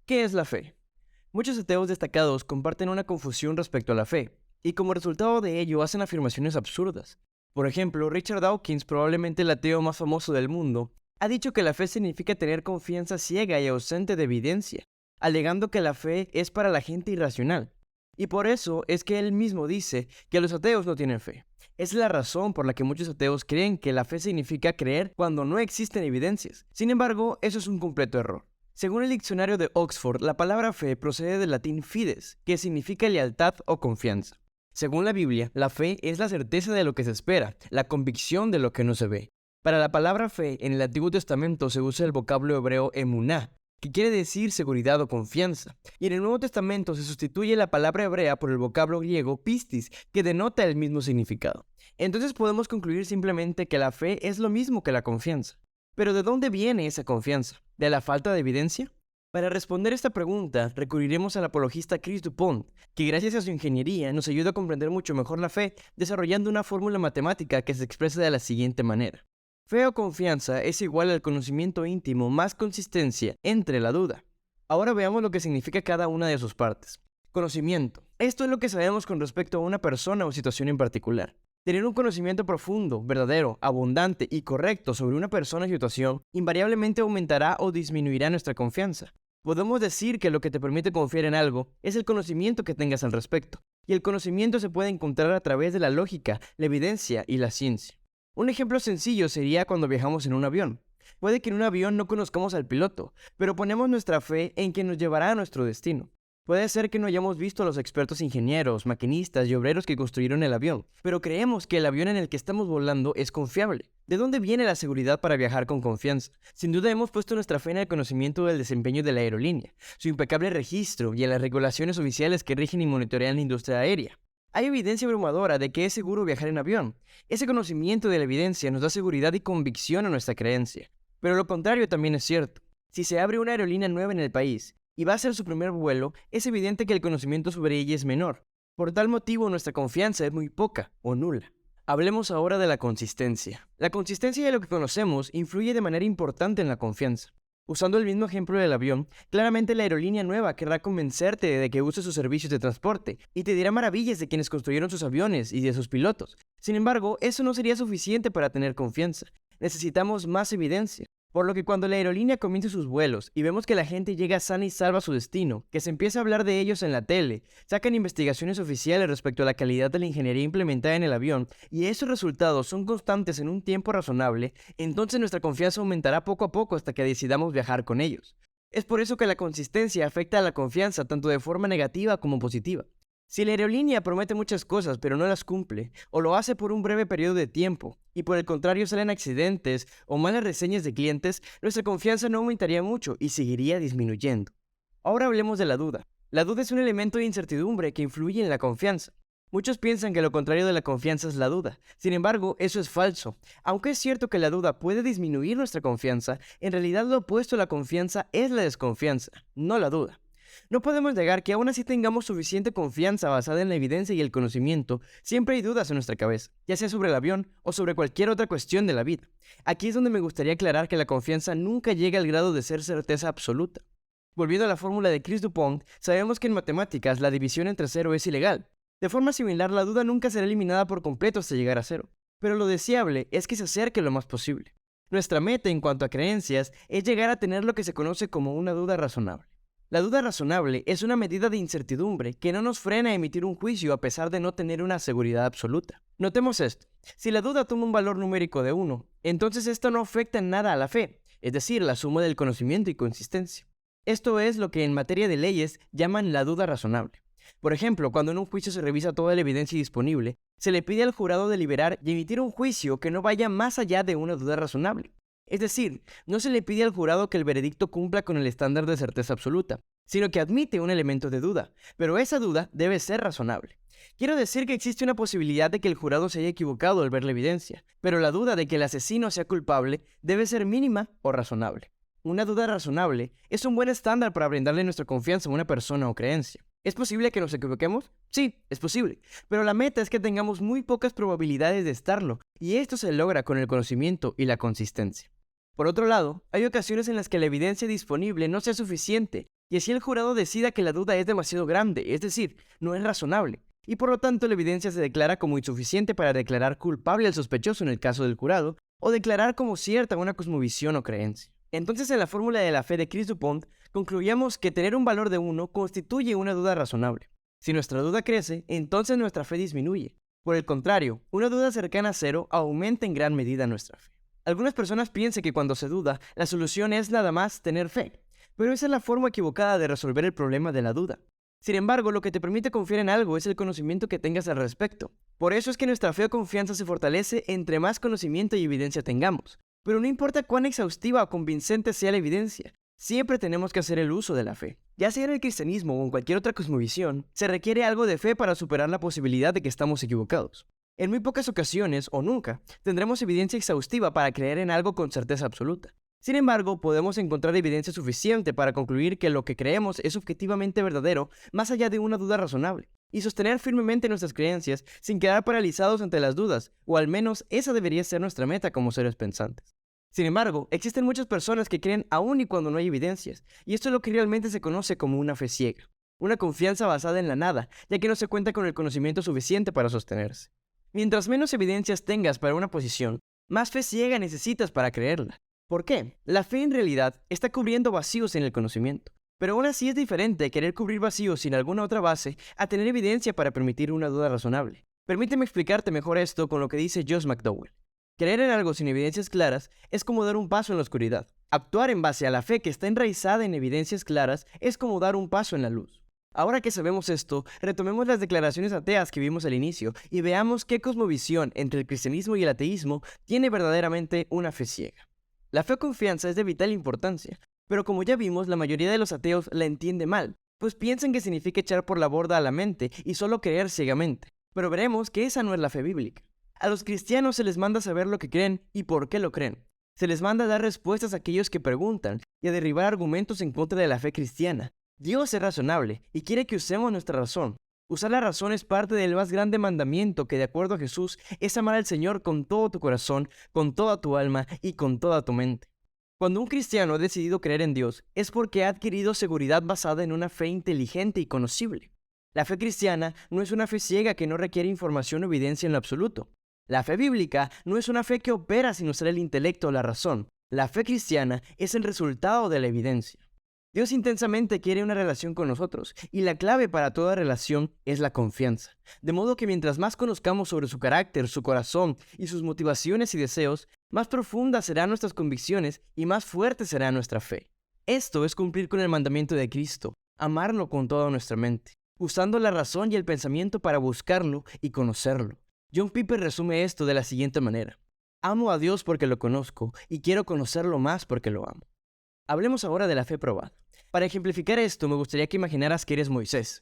¿Qué es la fe? Muchos ateos destacados comparten una confusión respecto a la fe, y como resultado de ello hacen afirmaciones absurdas. Por ejemplo, Richard Dawkins, probablemente el ateo más famoso del mundo, ha dicho que la fe significa tener confianza ciega y ausente de evidencia, alegando que la fe es para la gente irracional. Y por eso es que él mismo dice que los ateos no tienen fe. Es la razón por la que muchos ateos creen que la fe significa creer cuando no existen evidencias. Sin embargo, eso es un completo error. Según el diccionario de Oxford, la palabra fe procede del latín fides, que significa lealtad o confianza. Según la Biblia, la fe es la certeza de lo que se espera, la convicción de lo que no se ve. Para la palabra fe, en el Antiguo Testamento se usa el vocablo hebreo emuná, que quiere decir seguridad o confianza, y en el Nuevo Testamento se sustituye la palabra hebrea por el vocablo griego pistis, que denota el mismo significado. Entonces podemos concluir simplemente que la fe es lo mismo que la confianza. Pero ¿de dónde viene esa confianza? ¿De la falta de evidencia? Para responder esta pregunta, recurriremos al apologista Chris Dupont, que gracias a su ingeniería nos ayuda a comprender mucho mejor la fe, desarrollando una fórmula matemática que se expresa de la siguiente manera. Fe o confianza es igual al conocimiento íntimo más consistencia entre la duda. Ahora veamos lo que significa cada una de sus partes. Conocimiento. Esto es lo que sabemos con respecto a una persona o situación en particular. Tener un conocimiento profundo, verdadero, abundante y correcto sobre una persona o situación invariablemente aumentará o disminuirá nuestra confianza. Podemos decir que lo que te permite confiar en algo es el conocimiento que tengas al respecto, y el conocimiento se puede encontrar a través de la lógica, la evidencia y la ciencia. Un ejemplo sencillo sería cuando viajamos en un avión. Puede que en un avión no conozcamos al piloto, pero ponemos nuestra fe en que nos llevará a nuestro destino. Puede ser que no hayamos visto a los expertos ingenieros, maquinistas y obreros que construyeron el avión, pero creemos que el avión en el que estamos volando es confiable. ¿De dónde viene la seguridad para viajar con confianza? Sin duda hemos puesto nuestra fe en el conocimiento del desempeño de la aerolínea, su impecable registro y en las regulaciones oficiales que rigen y monitorean la industria aérea. Hay evidencia abrumadora de que es seguro viajar en avión. Ese conocimiento de la evidencia nos da seguridad y convicción a nuestra creencia. Pero lo contrario también es cierto. Si se abre una aerolínea nueva en el país, y va a ser su primer vuelo, es evidente que el conocimiento sobre ella es menor. Por tal motivo, nuestra confianza es muy poca o nula. Hablemos ahora de la consistencia. La consistencia de lo que conocemos influye de manera importante en la confianza. Usando el mismo ejemplo del avión, claramente la aerolínea nueva querrá convencerte de que uses sus servicios de transporte y te dirá maravillas de quienes construyeron sus aviones y de sus pilotos. Sin embargo, eso no sería suficiente para tener confianza. Necesitamos más evidencia. Por lo que cuando la aerolínea comience sus vuelos y vemos que la gente llega sana y salva a su destino, que se empieza a hablar de ellos en la tele, sacan investigaciones oficiales respecto a la calidad de la ingeniería implementada en el avión, y esos resultados son constantes en un tiempo razonable, entonces nuestra confianza aumentará poco a poco hasta que decidamos viajar con ellos. Es por eso que la consistencia afecta a la confianza tanto de forma negativa como positiva. Si la aerolínea promete muchas cosas pero no las cumple, o lo hace por un breve periodo de tiempo, y por el contrario salen accidentes o malas reseñas de clientes, nuestra confianza no aumentaría mucho y seguiría disminuyendo. Ahora hablemos de la duda. La duda es un elemento de incertidumbre que influye en la confianza. Muchos piensan que lo contrario de la confianza es la duda. Sin embargo, eso es falso. Aunque es cierto que la duda puede disminuir nuestra confianza, en realidad lo opuesto a la confianza es la desconfianza, no la duda. No podemos negar que aún así tengamos suficiente confianza basada en la evidencia y el conocimiento, siempre hay dudas en nuestra cabeza, ya sea sobre el avión o sobre cualquier otra cuestión de la vida. Aquí es donde me gustaría aclarar que la confianza nunca llega al grado de ser certeza absoluta. Volviendo a la fórmula de Chris Dupont, sabemos que en matemáticas la división entre cero es ilegal. De forma similar, la duda nunca será eliminada por completo hasta llegar a cero, pero lo deseable es que se acerque lo más posible. Nuestra meta en cuanto a creencias es llegar a tener lo que se conoce como una duda razonable. La duda razonable es una medida de incertidumbre que no nos frena a emitir un juicio a pesar de no tener una seguridad absoluta. Notemos esto. Si la duda toma un valor numérico de 1, entonces esto no afecta en nada a la fe, es decir, la suma del conocimiento y consistencia. Esto es lo que en materia de leyes llaman la duda razonable. Por ejemplo, cuando en un juicio se revisa toda la evidencia disponible, se le pide al jurado deliberar y emitir un juicio que no vaya más allá de una duda razonable. Es decir, no se le pide al jurado que el veredicto cumpla con el estándar de certeza absoluta, sino que admite un elemento de duda, pero esa duda debe ser razonable. Quiero decir que existe una posibilidad de que el jurado se haya equivocado al ver la evidencia, pero la duda de que el asesino sea culpable debe ser mínima o razonable. Una duda razonable es un buen estándar para brindarle nuestra confianza a una persona o creencia. ¿Es posible que nos equivoquemos? Sí, es posible, pero la meta es que tengamos muy pocas probabilidades de estarlo, y esto se logra con el conocimiento y la consistencia. Por otro lado, hay ocasiones en las que la evidencia disponible no sea suficiente, y así el jurado decida que la duda es demasiado grande, es decir, no es razonable, y por lo tanto la evidencia se declara como insuficiente para declarar culpable al sospechoso en el caso del jurado, o declarar como cierta una cosmovisión o creencia. Entonces, en la fórmula de la fe de Chris Dupont, concluyamos que tener un valor de 1 constituye una duda razonable. Si nuestra duda crece, entonces nuestra fe disminuye. Por el contrario, una duda cercana a 0 aumenta en gran medida nuestra fe. Algunas personas piensan que cuando se duda, la solución es nada más tener fe, pero esa es la forma equivocada de resolver el problema de la duda. Sin embargo, lo que te permite confiar en algo es el conocimiento que tengas al respecto. Por eso es que nuestra fe o confianza se fortalece entre más conocimiento y evidencia tengamos. Pero no importa cuán exhaustiva o convincente sea la evidencia, siempre tenemos que hacer el uso de la fe. Ya sea en el cristianismo o en cualquier otra cosmovisión, se requiere algo de fe para superar la posibilidad de que estamos equivocados. En muy pocas ocasiones, o nunca, tendremos evidencia exhaustiva para creer en algo con certeza absoluta. Sin embargo, podemos encontrar evidencia suficiente para concluir que lo que creemos es objetivamente verdadero, más allá de una duda razonable, y sostener firmemente nuestras creencias sin quedar paralizados ante las dudas, o al menos esa debería ser nuestra meta como seres pensantes. Sin embargo, existen muchas personas que creen aún y cuando no hay evidencias, y esto es lo que realmente se conoce como una fe ciega, una confianza basada en la nada, ya que no se cuenta con el conocimiento suficiente para sostenerse. Mientras menos evidencias tengas para una posición, más fe ciega necesitas para creerla. ¿Por qué? La fe en realidad está cubriendo vacíos en el conocimiento, pero aún así es diferente querer cubrir vacíos sin alguna otra base a tener evidencia para permitir una duda razonable. Permíteme explicarte mejor esto con lo que dice Josh McDowell. Creer en algo sin evidencias claras es como dar un paso en la oscuridad. Actuar en base a la fe que está enraizada en evidencias claras es como dar un paso en la luz. Ahora que sabemos esto, retomemos las declaraciones ateas que vimos al inicio y veamos qué cosmovisión entre el cristianismo y el ateísmo tiene verdaderamente una fe ciega. La fe o confianza es de vital importancia, pero como ya vimos, la mayoría de los ateos la entiende mal, pues piensan que significa echar por la borda a la mente y solo creer ciegamente. Pero veremos que esa no es la fe bíblica. A los cristianos se les manda saber lo que creen y por qué lo creen. Se les manda a dar respuestas a aquellos que preguntan y a derribar argumentos en contra de la fe cristiana. Dios es razonable y quiere que usemos nuestra razón. Usar la razón es parte del más grande mandamiento que, de acuerdo a Jesús, es amar al Señor con todo tu corazón, con toda tu alma y con toda tu mente. Cuando un cristiano ha decidido creer en Dios, es porque ha adquirido seguridad basada en una fe inteligente y conocible. La fe cristiana no es una fe ciega que no requiere información o evidencia en lo absoluto. La fe bíblica no es una fe que opera sin usar el intelecto o la razón. La fe cristiana es el resultado de la evidencia. Dios intensamente quiere una relación con nosotros, y la clave para toda relación es la confianza. De modo que mientras más conozcamos sobre su carácter, su corazón y sus motivaciones y deseos, más profundas serán nuestras convicciones y más fuerte será nuestra fe. Esto es cumplir con el mandamiento de Cristo, amarlo con toda nuestra mente, usando la razón y el pensamiento para buscarlo y conocerlo. John Piper resume esto de la siguiente manera: amo a Dios porque lo conozco y quiero conocerlo más porque lo amo. Hablemos ahora de la fe probada. Para ejemplificar esto, me gustaría que imaginaras que eres Moisés.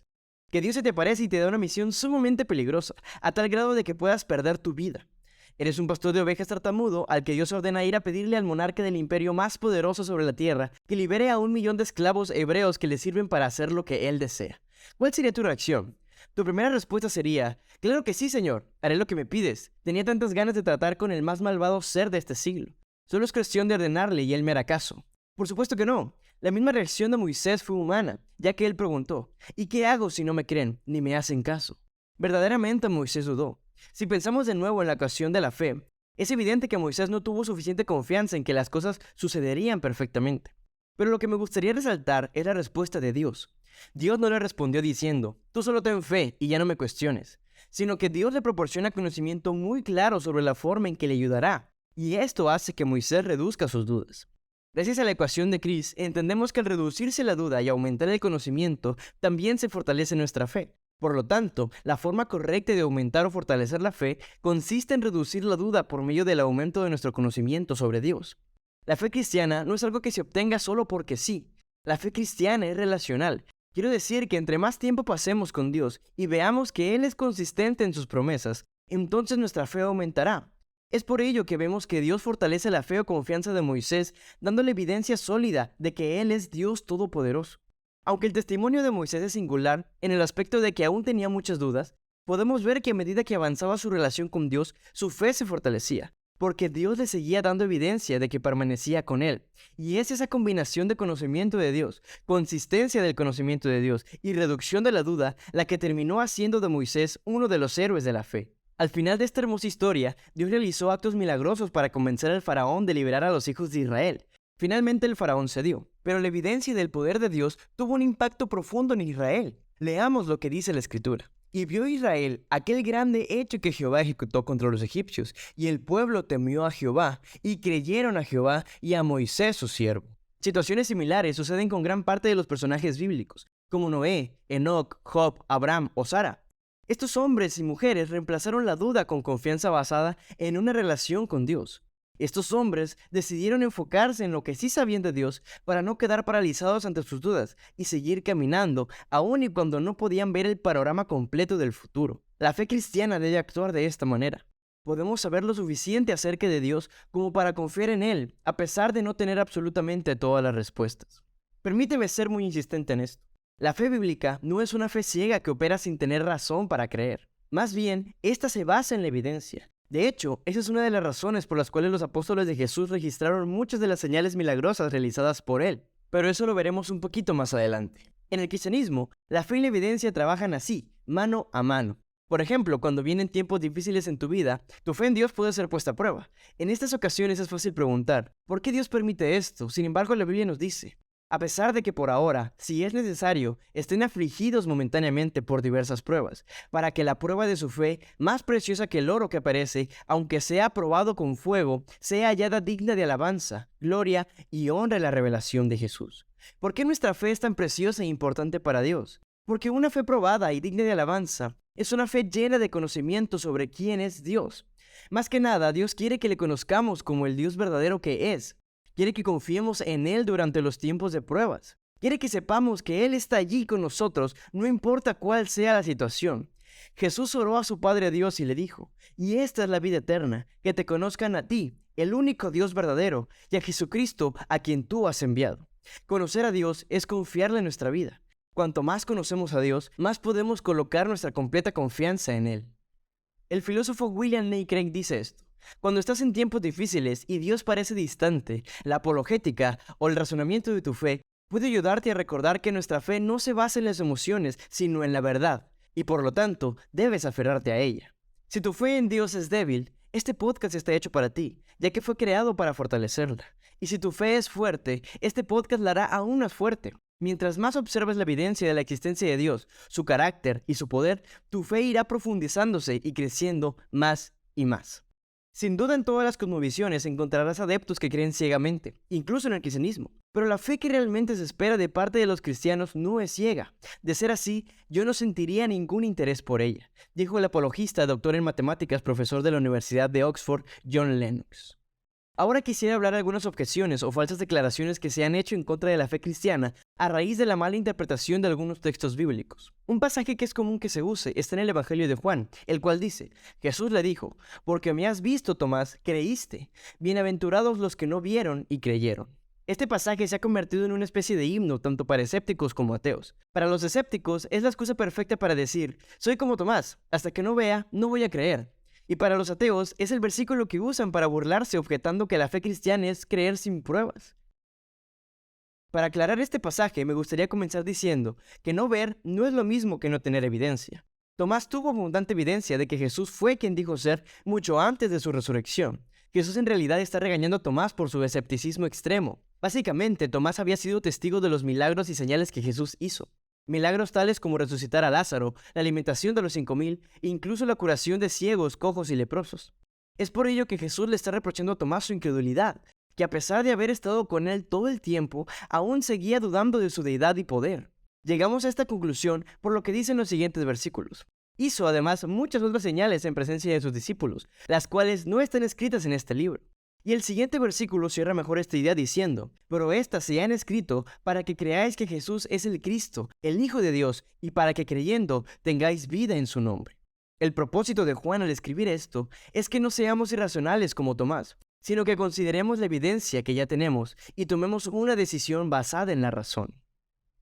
Que Dios se te aparece y te da una misión sumamente peligrosa, a tal grado de que puedas perder tu vida. Eres un pastor de ovejas tartamudo al que Dios ordena ir a pedirle al monarca del imperio más poderoso sobre la tierra que libere a 1 millón de esclavos hebreos que le sirven para hacer lo que él desea. ¿Cuál sería tu reacción? Tu primera respuesta sería: claro que sí, Señor, haré lo que me pides. Tenía tantas ganas de tratar con el más malvado ser de este siglo. Solo es cuestión de ordenarle y él me hará caso. Por supuesto que no. La misma reacción de Moisés fue humana, ya que él preguntó: ¿y qué hago si no me creen ni me hacen caso? Verdaderamente Moisés dudó. Si pensamos de nuevo en la ocasión de la fe, es evidente que Moisés no tuvo suficiente confianza en que las cosas sucederían perfectamente. Pero lo que me gustaría resaltar es la respuesta de Dios. Dios no le respondió diciendo: tú solo ten fe y ya no me cuestiones, sino que Dios le proporciona conocimiento muy claro sobre la forma en que le ayudará, y esto hace que Moisés reduzca sus dudas. Gracias a la ecuación de Chris, entendemos que al reducirse la duda y aumentar el conocimiento, también se fortalece nuestra fe. Por lo tanto, la forma correcta de aumentar o fortalecer la fe consiste en reducir la duda por medio del aumento de nuestro conocimiento sobre Dios. La fe cristiana no es algo que se obtenga solo porque sí. La fe cristiana es relacional. Quiero decir que entre más tiempo pasemos con Dios y veamos que Él es consistente en sus promesas, entonces nuestra fe aumentará. Es por ello que vemos que Dios fortalece la fe o confianza de Moisés, dándole evidencia sólida de que Él es Dios Todopoderoso. Aunque el testimonio de Moisés es singular, en el aspecto de que aún tenía muchas dudas, podemos ver que a medida que avanzaba su relación con Dios, su fe se fortalecía. porque Dios le seguía dando evidencia de que permanecía con él. Y es esa combinación de conocimiento de Dios, consistencia del conocimiento de Dios y reducción de la duda la que terminó haciendo de Moisés uno de los héroes de la fe. Al final de esta hermosa historia, Dios realizó actos milagrosos para convencer al faraón de liberar a los hijos de Israel. Finalmente el faraón cedió, pero la evidencia del poder de Dios tuvo un impacto profundo en Israel. Leamos lo que dice la Escritura. Y vio Israel aquel grande hecho que Jehová ejecutó contra los egipcios, y el pueblo temió a Jehová, y creyeron a Jehová y a Moisés su siervo. Situaciones similares suceden con gran parte de los personajes bíblicos, como Noé, Enoc, Job, Abraham o Sara. Estos hombres y mujeres reemplazaron la duda con confianza basada en una relación con Dios. Estos hombres decidieron enfocarse en lo que sí sabían de Dios para no quedar paralizados ante sus dudas y seguir caminando, aun y cuando no podían ver el panorama completo del futuro. La fe cristiana debe actuar de esta manera. Podemos saber lo suficiente acerca de Dios como para confiar en Él, a pesar de no tener absolutamente todas las respuestas. Permíteme ser muy insistente en esto. La fe bíblica no es una fe ciega que opera sin tener razón para creer. Más bien, esta se basa en la evidencia. De hecho, esa es una de las razones por las cuales los apóstoles de Jesús registraron muchas de las señales milagrosas realizadas por él. Pero eso lo veremos un poquito más adelante. En el cristianismo, la fe y la evidencia trabajan así, mano a mano. Por ejemplo, cuando vienen tiempos difíciles en tu vida, tu fe en Dios puede ser puesta a prueba. En estas ocasiones es fácil preguntar, ¿por qué Dios permite esto? Sin embargo, la Biblia nos dice, a pesar de que por ahora, si es necesario, estén afligidos momentáneamente por diversas pruebas, para que la prueba de su fe, más preciosa que el oro que perece, aunque sea probado con fuego, sea hallada digna de alabanza, gloria y honra en la revelación de Jesús. ¿Por qué nuestra fe es tan preciosa e importante para Dios? Porque una fe probada y digna de alabanza es una fe llena de conocimiento sobre quién es Dios. Más que nada, Dios quiere que le conozcamos como el Dios verdadero que es. Quiere que confiemos en Él durante los tiempos de pruebas. Quiere que sepamos que Él está allí con nosotros, no importa cuál sea la situación. Jesús oró a su Padre Dios y le dijo, y esta es la vida eterna, que te conozcan a ti, el único Dios verdadero, y a Jesucristo, a quien tú has enviado. Conocer a Dios es confiarle en nuestra vida. Cuanto más conocemos a Dios, más podemos colocar nuestra completa confianza en Él. El filósofo William Lane Craig dice esto. Cuando estás en tiempos difíciles y Dios parece distante, la apologética o el razonamiento de tu fe puede ayudarte a recordar que nuestra fe no se basa en las emociones, sino en la verdad, y por lo tanto, debes aferrarte a ella. Si tu fe en Dios es débil, este podcast está hecho para ti, ya que fue creado para fortalecerla. Y si tu fe es fuerte, este podcast la hará aún más fuerte. Mientras más observes la evidencia de la existencia de Dios, su carácter y su poder, tu fe irá profundizándose y creciendo más y más. Sin duda en todas las cosmovisiones encontrarás adeptos que creen ciegamente, incluso en el cristianismo. Pero la fe que realmente se espera de parte de los cristianos no es ciega. De ser así, yo no sentiría ningún interés por ella, dijo el apologista, doctor en matemáticas, profesor de la Universidad de Oxford, John Lennox. Ahora quisiera hablar de algunas objeciones o falsas declaraciones que se han hecho en contra de la fe cristiana a raíz de la mala interpretación de algunos textos bíblicos. Un pasaje que es común que se use está en el Evangelio de Juan, el cual dice, Jesús le dijo, porque me has visto, Tomás, creíste. Bienaventurados los que no vieron y creyeron. Este pasaje se ha convertido en una especie de himno tanto para escépticos como ateos. Para los escépticos es la excusa perfecta para decir, soy como Tomás, hasta que no vea, no voy a creer. Y para los ateos es el versículo que usan para burlarse objetando que la fe cristiana es creer sin pruebas. Para aclarar este pasaje me gustaría comenzar diciendo que no ver no es lo mismo que no tener evidencia. Tomás tuvo abundante evidencia de que Jesús fue quien dijo ser mucho antes de su resurrección. Jesús en realidad está regañando a Tomás por su escepticismo extremo. Básicamente, Tomás había sido testigo de los milagros y señales que Jesús hizo. Milagros tales como resucitar a Lázaro, la alimentación de los 5,000 e incluso la curación de ciegos, cojos y leprosos. Es por ello que Jesús le está reprochando a Tomás su incredulidad, que a pesar de haber estado con él todo el tiempo, aún seguía dudando de su deidad y poder. Llegamos a esta conclusión por lo que dicen los siguientes versículos. Hizo además muchas otras señales en presencia de sus discípulos, las cuales no están escritas en este libro. Y el siguiente versículo cierra mejor esta idea diciendo, pero estas se han escrito para que creáis que Jesús es el Cristo, el Hijo de Dios, y para que creyendo tengáis vida en su nombre. El propósito de Juan al escribir esto es que no seamos irracionales como Tomás, sino que consideremos la evidencia que ya tenemos y tomemos una decisión basada en la razón.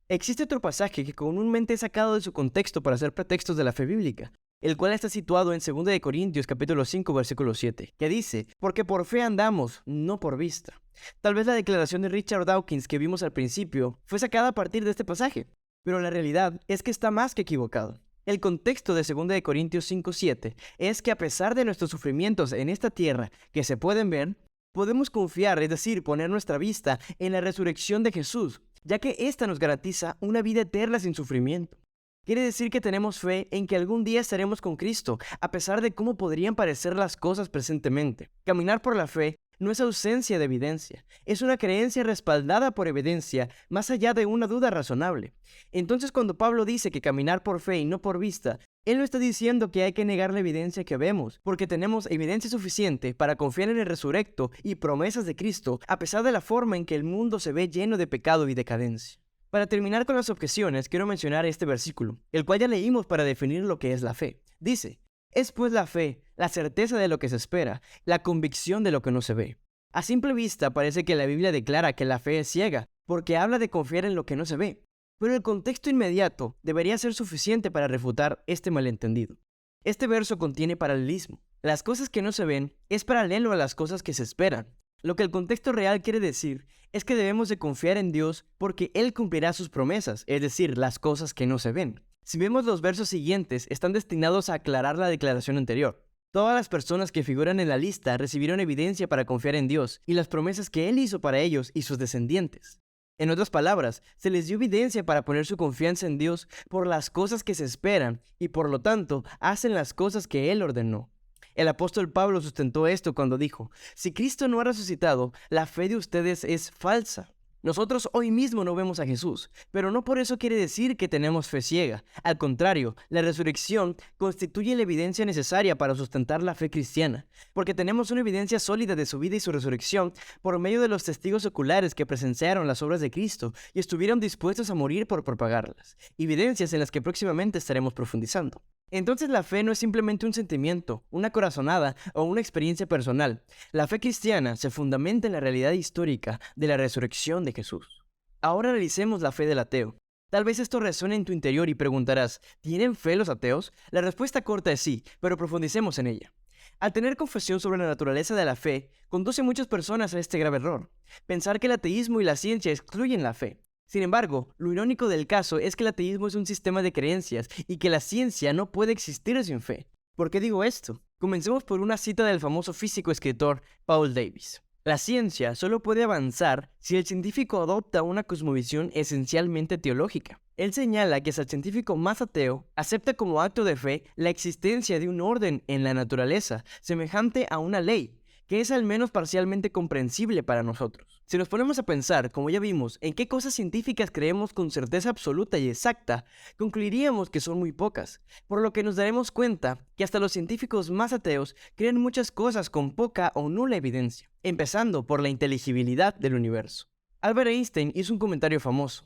Existe otro pasaje que comúnmente es sacado de su contexto para hacer pretextos de la fe bíblica, el cual está situado en 2 de Corintios capítulo 5 versículo 7, que dice: porque por fe andamos, no por vista. Tal vez la declaración de Richard Dawkins que vimos al principio fue sacada a partir de este pasaje, pero la realidad es que está más que equivocado. El contexto de 2 de Corintios 5:7 es que a pesar de nuestros sufrimientos en esta tierra que se pueden ver, podemos confiar, es decir, poner nuestra vista en la resurrección de Jesús, ya que ésta nos garantiza una vida eterna sin sufrimiento. Quiere decir que tenemos fe en que algún día estaremos con Cristo, a pesar de cómo podrían parecer las cosas presentemente. Caminar por la fe no es ausencia de evidencia, es una creencia respaldada por evidencia, más allá de una duda razonable. Entonces, cuando Pablo dice que caminar por fe y no por vista, él no está diciendo que hay que negar la evidencia que vemos, porque tenemos evidencia suficiente para confiar en el resurrecto y promesas de Cristo, a pesar de la forma en que el mundo se ve lleno de pecado y decadencia. Para terminar con las objeciones, quiero mencionar este versículo, el cual ya leímos para definir lo que es la fe. Dice: es pues la fe, la certeza de lo que se espera, la convicción de lo que no se ve. A simple vista parece que la Biblia declara que la fe es ciega, porque habla de confiar en lo que no se ve. Pero el contexto inmediato debería ser suficiente para refutar este malentendido. Este verso contiene paralelismo. Las cosas que no se ven es paralelo a las cosas que se esperan. Lo que el contexto real quiere decir es que debemos de confiar en Dios porque Él cumplirá sus promesas, es decir, las cosas que no se ven. Si vemos los versos siguientes, están destinados a aclarar la declaración anterior. Todas las personas que figuran en la lista recibieron evidencia para confiar en Dios y las promesas que Él hizo para ellos y sus descendientes. En otras palabras, se les dio evidencia para poner su confianza en Dios por las cosas que se esperan y por lo tanto hacen las cosas que Él ordenó. El apóstol Pablo sustentó esto cuando dijo: si Cristo no ha resucitado, la fe de ustedes es falsa. Nosotros hoy mismo no vemos a Jesús, pero no por eso quiere decir que tenemos fe ciega. Al contrario, la resurrección constituye la evidencia necesaria para sustentar la fe cristiana, porque tenemos una evidencia sólida de su vida y su resurrección por medio de los testigos oculares que presenciaron las obras de Cristo y estuvieron dispuestos a morir por propagarlas, evidencias en las que próximamente estaremos profundizando. Entonces la fe no es simplemente un sentimiento, una corazonada o una experiencia personal. La fe cristiana se fundamenta en la realidad histórica de la resurrección de Jesús. Ahora analicemos la fe del ateo. Tal vez esto resuene en tu interior y preguntarás: ¿tienen fe los ateos? La respuesta corta es sí, pero profundicemos en ella. Al tener confesión sobre la naturaleza de la fe, conduce a muchas personas a este grave error: pensar que el ateísmo y la ciencia excluyen la fe. Sin embargo, lo irónico del caso es que el ateísmo es un sistema de creencias y que la ciencia no puede existir sin fe. ¿Por qué digo esto? Comencemos por una cita del famoso físico escritor Paul Davies. La ciencia solo puede avanzar si el científico adopta una cosmovisión esencialmente teológica. Él señala que si el científico más ateo acepta como acto de fe la existencia de un orden en la naturaleza semejante a una ley, que es al menos parcialmente comprensible para nosotros. Si nos ponemos a pensar, como ya vimos, en qué cosas científicas creemos con certeza absoluta y exacta, concluiríamos que son muy pocas, por lo que nos daremos cuenta que hasta los científicos más ateos creen muchas cosas con poca o nula evidencia, empezando por la inteligibilidad del universo. Albert Einstein hizo un comentario famoso: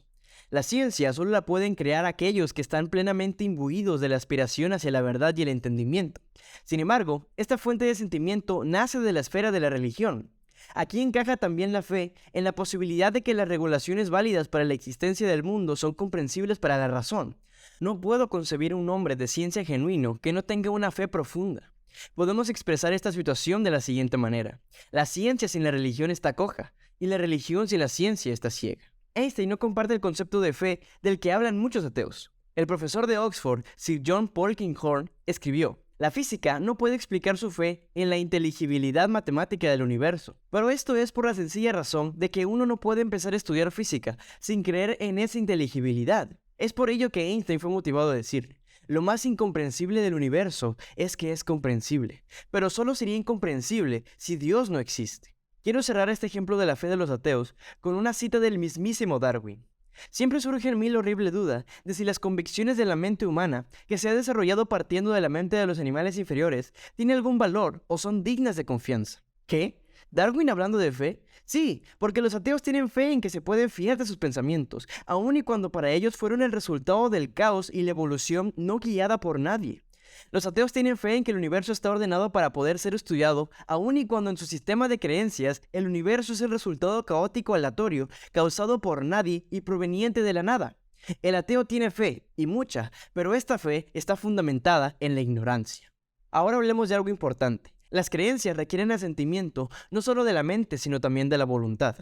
la ciencia solo la pueden crear aquellos que están plenamente imbuidos de la aspiración hacia la verdad y el entendimiento. Sin embargo, esta fuente de sentimiento nace de la esfera de la religión. Aquí encaja también la fe en la posibilidad de que las regulaciones válidas para la existencia del mundo son comprensibles para la razón. No puedo concebir un hombre de ciencia genuino que no tenga una fe profunda. Podemos expresar esta situación de la siguiente manera: la ciencia sin la religión está coja, y la religión sin la ciencia está ciega. Einstein no comparte el concepto de fe del que hablan muchos ateos. El profesor de Oxford, Sir John Polkinghorne, escribió: la física no puede explicar su fe en la inteligibilidad matemática del universo, pero esto es por la sencilla razón de que uno no puede empezar a estudiar física sin creer en esa inteligibilidad. Es por ello que Einstein fue motivado a decir: lo más incomprensible del universo es que es comprensible, pero solo sería incomprensible si Dios no existe. Quiero cerrar este ejemplo de la fe de los ateos con una cita del mismísimo Darwin. Siempre surge en mí la horrible duda de si las convicciones de la mente humana, que se ha desarrollado partiendo de la mente de los animales inferiores, tienen algún valor o son dignas de confianza. ¿Qué? ¿Darwin hablando de fe? Sí, porque los ateos tienen fe en que se pueden fiar de sus pensamientos, aun y cuando para ellos fueron el resultado del caos y la evolución no guiada por nadie. Los ateos tienen fe en que el universo está ordenado para poder ser estudiado, aun y cuando en su sistema de creencias el universo es el resultado caótico aleatorio causado por nadie y proveniente de la nada. El ateo tiene fe, y mucha, pero esta fe está fundamentada en la ignorancia. Ahora hablemos de algo importante. Las creencias requieren asentimiento no solo de la mente, sino también de la voluntad.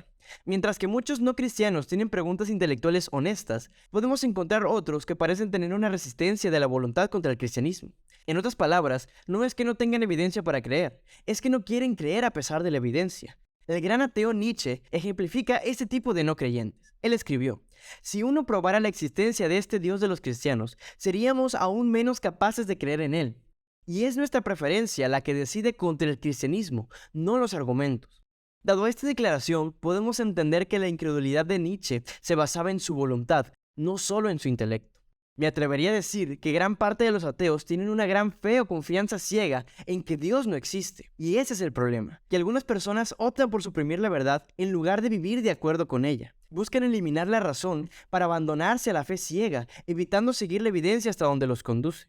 Mientras que muchos no cristianos tienen preguntas intelectuales honestas, podemos encontrar otros que parecen tener una resistencia de la voluntad contra el cristianismo. En otras palabras, no es que no tengan evidencia para creer, es que no quieren creer a pesar de la evidencia. El gran ateo Nietzsche ejemplifica este tipo de no creyentes. Él escribió: si uno probara la existencia de este Dios de los cristianos, seríamos aún menos capaces de creer en él. Y es nuestra preferencia la que decide contra el cristianismo, no los argumentos. Dado esta declaración, podemos entender que la incredulidad de Nietzsche se basaba en su voluntad, no solo en su intelecto. Me atrevería a decir que gran parte de los ateos tienen una gran fe o confianza ciega en que Dios no existe. Y ese es el problema, que algunas personas optan por suprimir la verdad en lugar de vivir de acuerdo con ella. Buscan eliminar la razón para abandonarse a la fe ciega, evitando seguir la evidencia hasta donde los conduce.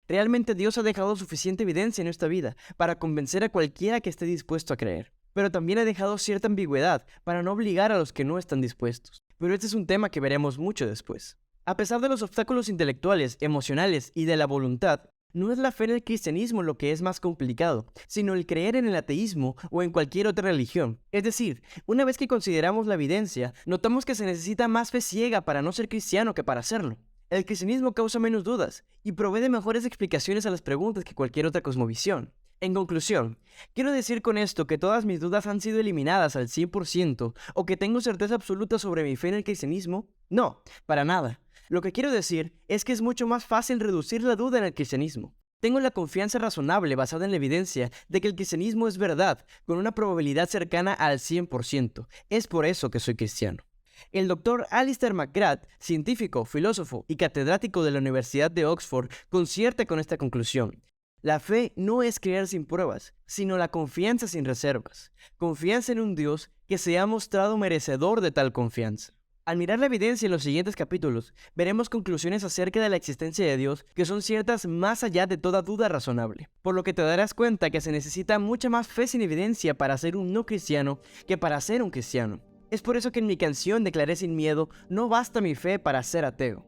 Realmente Dios ha dejado suficiente evidencia en esta vida para convencer a cualquiera que esté dispuesto a creer. Pero también ha dejado cierta ambigüedad para no obligar a los que no están dispuestos. Pero este es un tema que veremos mucho después. A pesar de los obstáculos intelectuales, emocionales y de la voluntad, no es la fe en el cristianismo lo que es más complicado, sino el creer en el ateísmo o en cualquier otra religión. Es decir, una vez que consideramos la evidencia, notamos que se necesita más fe ciega para no ser cristiano que para serlo. El cristianismo causa menos dudas y provee de mejores explicaciones a las preguntas que cualquier otra cosmovisión. En conclusión, quiero decir con esto que todas mis dudas han sido eliminadas al 100% o que tengo certeza absoluta sobre mi fe en el cristianismo. No, para nada. Lo que quiero decir es que es mucho más fácil reducir la duda en el cristianismo. Tengo la confianza razonable basada en la evidencia de que el cristianismo es verdad, con una probabilidad cercana al 100%. Es por eso que soy cristiano. El doctor Alistair McGrath, científico, filósofo y catedrático de la Universidad de Oxford, concierta con esta conclusión. La fe no es creer sin pruebas, sino la confianza sin reservas. Confianza en un Dios que se ha mostrado merecedor de tal confianza. Al mirar la evidencia en los siguientes capítulos, veremos conclusiones acerca de la existencia de Dios que son ciertas más allá de toda duda razonable, por lo que te darás cuenta que se necesita mucha más fe sin evidencia para ser un no cristiano que para ser un cristiano. Es por eso que en mi canción declaré sin miedo: no basta mi fe para ser ateo.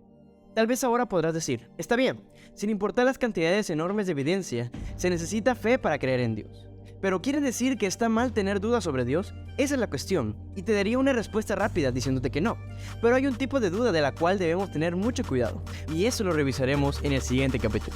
Tal vez ahora podrás decir: está bien, sin importar las cantidades enormes de evidencia, se necesita fe para creer en Dios. ¿Pero quiere decir que está mal tener dudas sobre Dios? Esa es la cuestión, y te daría una respuesta rápida diciéndote que no. Pero hay un tipo de duda de la cual debemos tener mucho cuidado, y eso lo revisaremos en el siguiente capítulo.